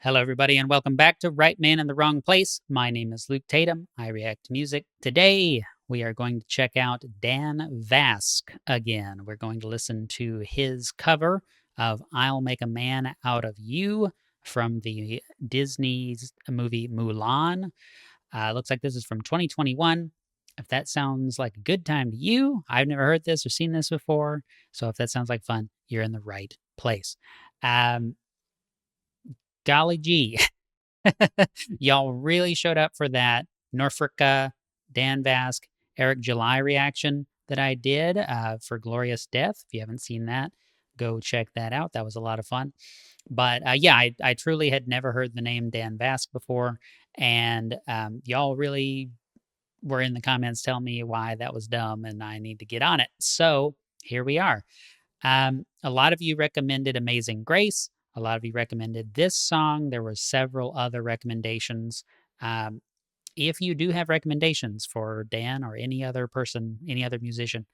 Hello, everybody, and welcome back to Right Man in the Wrong Place. My name is Luke Tatum. I react to music. Today, we are going to check out Dan Vasc again. We're going to listen to his cover of I'll Make a Man Out of You from the Disney's movie Mulan. Looks like this is from 2021. If that sounds like a good time to you, I've never heard this or seen this before. So if that sounds like fun, you're in the right place. Golly gee. Y'all really showed up for that Norfolk Dan Vasc, Eric July reaction that I did for Glorious Death. If you haven't seen that, go check that out. That was a lot of fun. But yeah, I truly had never heard the name Dan Vasc before. And y'all really were in the comments telling me why that was dumb and I need to get on it. So here we are. A lot of you recommended Amazing Grace. A lot of you recommended this song. There were several other recommendations. If you do have recommendations for Dan or any other person, any other musician,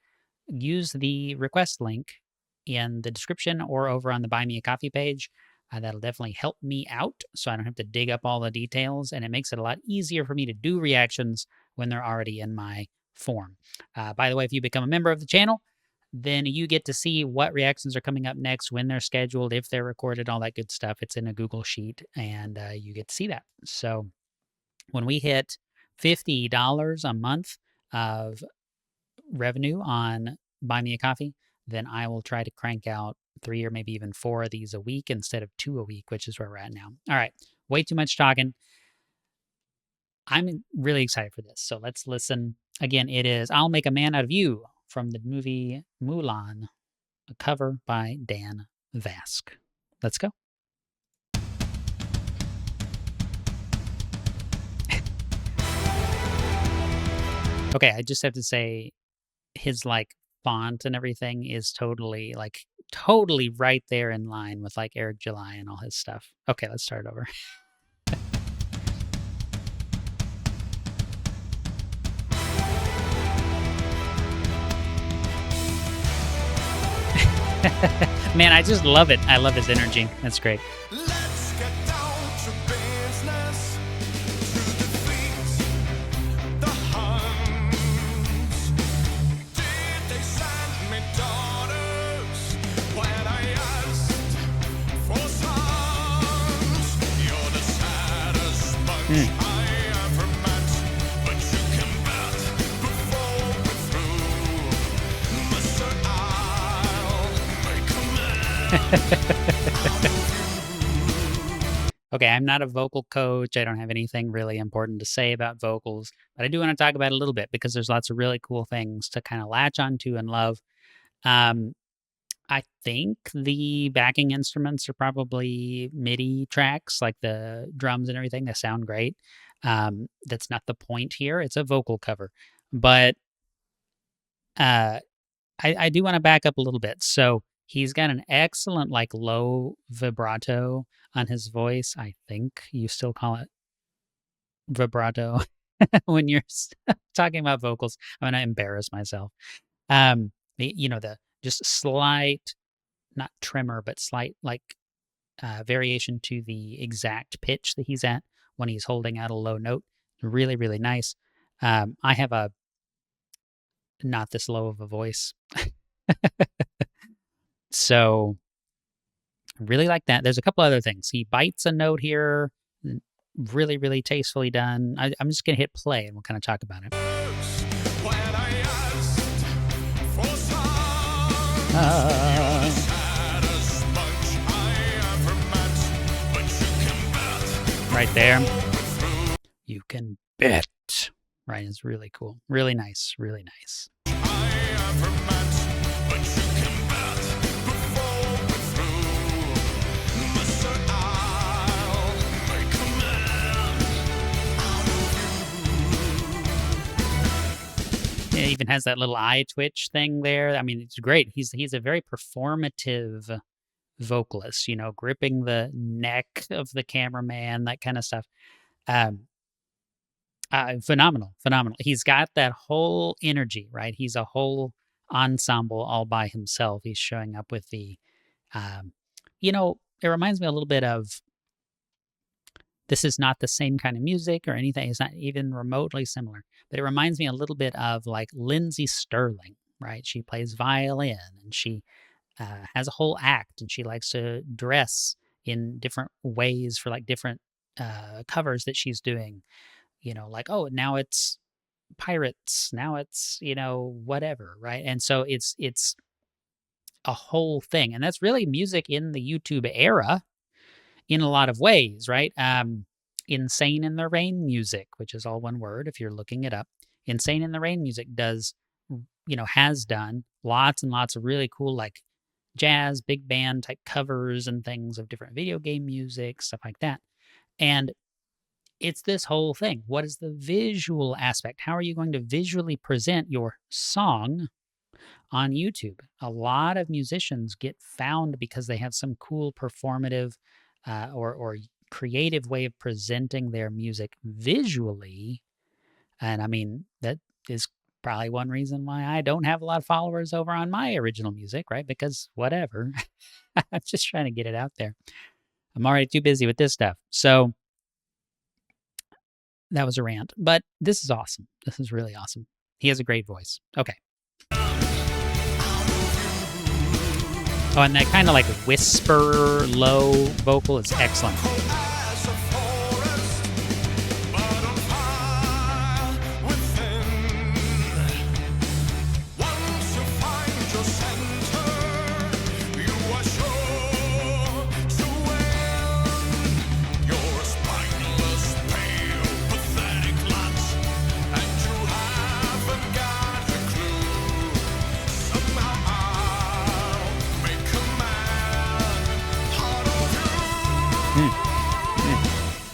use the request link in the description or over on the Buy Me a Coffee page. That'll definitely help me out so I don't have to dig up all the details, and it makes it a lot easier for me to do reactions when they're already in my form. By the way, if you become a member of the channel, then you get to see what reactions are coming up next, when they're scheduled, if they're recorded, all that good stuff. It's in a Google Sheet, and you get to see that. So when we hit $50 a month of revenue on Buy Me a Coffee, then I will try to crank out 3 or maybe even 4 of these a week instead of 2 a week, which is where we're at now. All right, way too much talking. I'm really excited for this. So let's listen. Again, it is I'll Make a Man Out of You from the movie Mulan, a cover by Dan Vasc. Let's go. Okay, I just have to say his font and everything is totally right there in line with Eric July and all his stuff. Okay, let's start over. Man, I just love it. I love his energy. That's great. Let's get down to business to defeat the Huns. Did they send me daughters when I asked for sons? You're the saddest bunch I ever met, but you can bet before we're through, Mr. Okay, I'm not a vocal coach. I don't have anything really important to say about vocals, but I do want to talk about it a little bit because there's lots of really cool things to kind of latch onto and love. I think the backing instruments are probably MIDI tracks, like the drums and everything. They sound great. That's not the point here. It's a vocal cover. But I do want to back up a little bit. So he's got an excellent low vibrato on his voice. I think you still call it vibrato when you're talking about vocals. I'm going to embarrass myself. The just slight, not tremor, but slight variation to the exact pitch that he's at when he's holding out a low note. Really, really nice. I have a not this low of a voice. So really like that. There's a couple other things. He bites a note here. Really, really tastefully done. I'm just going to hit play and we'll kind of talk about it. Right there. You can bet. Right, it's really cool. Really nice, really nice. It even has that little eye twitch thing there. I mean, it's great. He's a very performative vocalist, gripping the neck of the cameraman, that kind of stuff. Phenomenal. He's got that whole energy, right? He's a whole ensemble all by himself. He's showing up with the, it reminds me a little bit of this is not the same kind of music or anything. It's not even remotely similar, but it reminds me a little bit of like Lindsay Sterling, right? She plays violin and she has a whole act and she likes to dress in different ways for like different covers that she's doing. Like, oh, now it's pirates, now it's whatever, right? And so it's a whole thing, and that's really music in the YouTube era in a lot of ways, right? Insane in the Rain music, which is all one word if you're looking it up. Insane in the Rain music has done lots and lots of really cool, like jazz, big band type covers and things of different video game music, stuff like that. And it's this whole thing. What is the visual aspect? How are you going to visually present your song on YouTube? A lot of musicians get found because they have some cool performative or creative way of presenting their music visually. And I mean, that is probably one reason why I don't have a lot of followers over on my original music, right? Because whatever. I'm just trying to get it out there. I'm already too busy with this stuff. So that was a rant, but this is awesome. This is really awesome. He has a great voice. Okay. Oh, and that kind of like whisper, low vocal is excellent.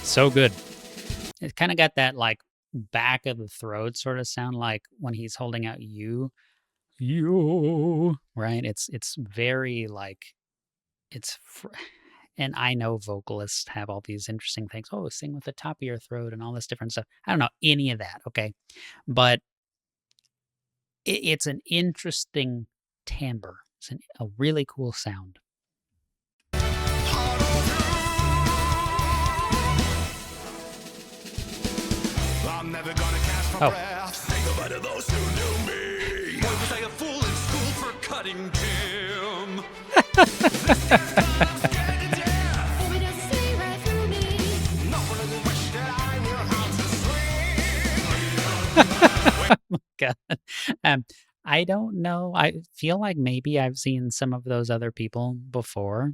So good. It kind of got that like back of the throat sort of sound, like when he's holding out you, right? It's very like and I know vocalists have all these interesting things. Oh, sing with the top of your throat and all this different stuff. I don't know any of that, okay? But it's an interesting timbre. It's a really cool sound. I'm never gonna catch my breath. Say goodbye to those who knew me. Why was I a fool in school for cutting Jim? This guy's gone, I'm scared to death. Oh, he doesn't see right through me. No one really wish that I knew how to swing. Oh my God. I don't know. I feel like maybe I've seen some of those other people before.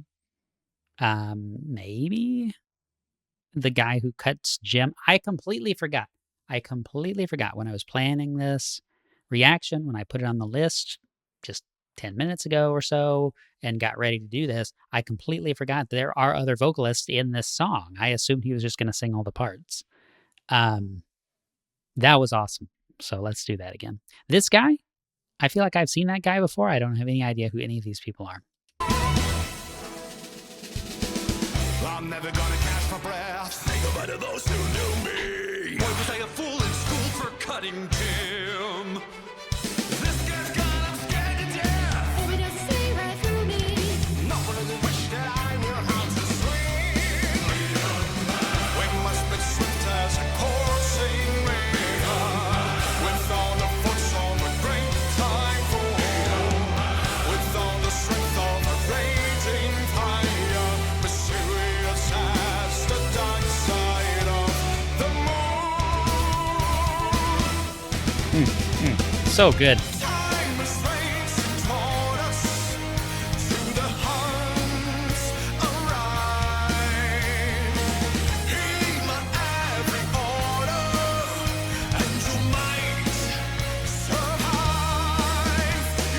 Maybe the guy who cuts Jim. I completely forgot when I was planning this reaction, when I put it on the list just 10 minutes ago or so and got ready to do this. I completely forgot that there are other vocalists in this song. I assumed he was just going to sing all the parts. That was awesome. So let's do that again. This guy, I feel like I've seen that guy before. I don't have any idea who any of these people are. I'm never gonna catch my breath. Say goodbye to those who knew me. Why was I a fool in school for cutting Jim? This guy's gone, I'm scared to death. Oh, he doesn't see right through me. No one really wish that I knew how to swing. We must be swift as a coursing river, with all the force of a great typhoon, with all the strength of a raging fire, mysterious as the dark side of the moon. So good. Time is racing toward us, to the hunts arrive. Heed my every order, and you might survive.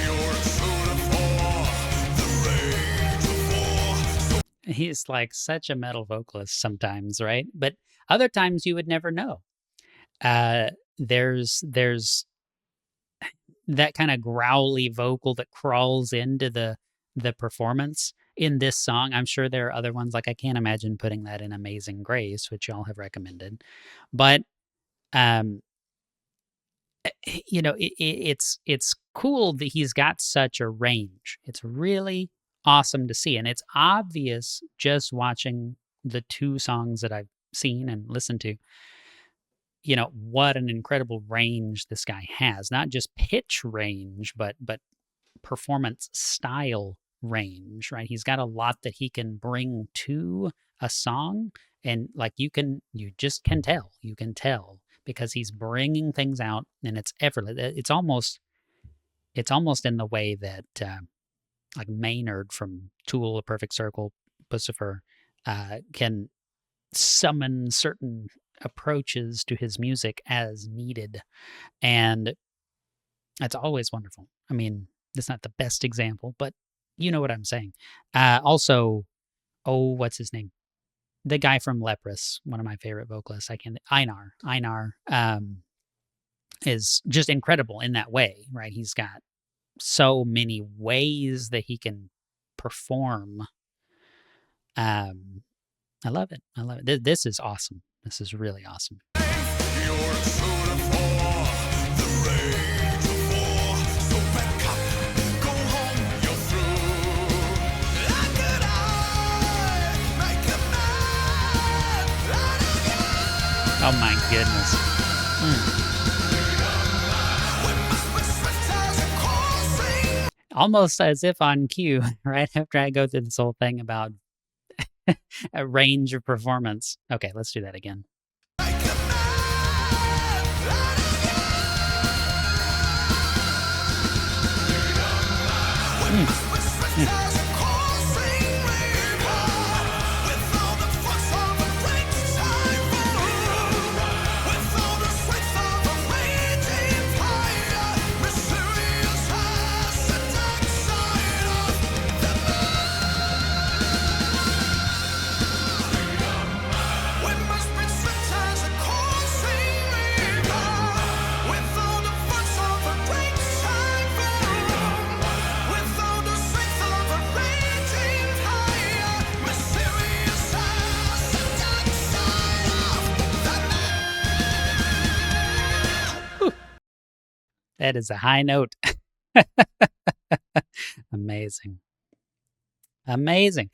You're suited for the rage of war. He's like such a metal vocalist sometimes, right? But other times you would never know. There's that kind of growly vocal that crawls into the performance in this song. I'm sure there are other ones, like I can't imagine putting that in Amazing Grace, which y'all have recommended. But it's cool that he's got such a range. It's really awesome to see, and it's obvious just watching the two songs that I've seen and listened to, what an incredible range this guy has. Not just pitch range, but performance style range, right? He's got a lot that he can bring to a song, and like you just can tell. You can tell because he's bringing things out, and it's effortless. It's almost in the way that like Maynard from Tool, A Perfect Circle, Pussifer, can summon certain approaches to his music as needed. And that's always wonderful. I mean, it's not the best example, but you know what I'm saying. Also, what's his name? The guy from Leprous, one of my favorite vocalists. Einar. Einar is just incredible in that way, right? He's got so many ways that he can perform. I love it. I love it. This is awesome. This is really awesome. Oh my goodness. Almost as if on cue, right after I go through this whole thing about a range of performance. Okay, let's do that again. That is a high note. Amazing. Amazing.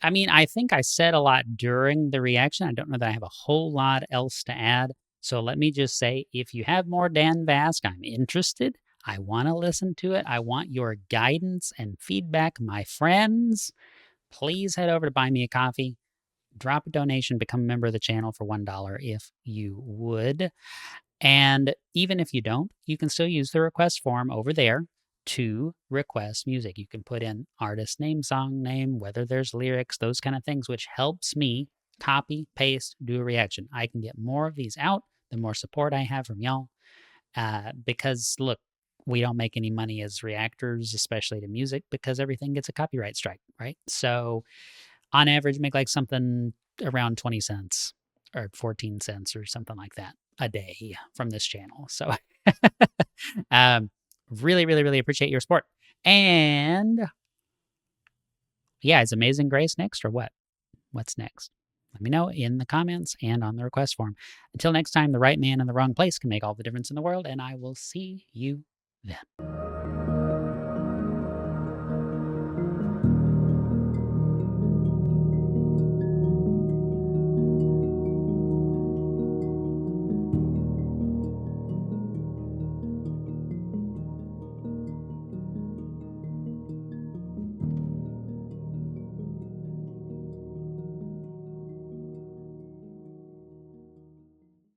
I mean, I think I said a lot during the reaction. I don't know that I have a whole lot else to add. So let me just say, if you have more Dan Vasc, I'm interested. I want to listen to it. I want your guidance and feedback, my friends. Please head over to Buy Me a Coffee. Drop a donation, become a member of the channel for $1 if you would. And even if you don't, you can still use the request form over there to request music. You can put in artist name, song name, whether there's lyrics, those kind of things, which helps me copy, paste, do a reaction. I can get more of these out, the more support I have from y'all. Because look, we don't make any money as reactors, especially to music, because everything gets a copyright strike, right? So on average, make like something around 20 cents or 14 cents or something like that a day from this channel. So really, really, really appreciate your support. And yeah, is Amazing Grace next or what? What's next? Let me know in the comments and on the request form. Until next time, the right man in the wrong place can make all the difference in the world, and I will see you then.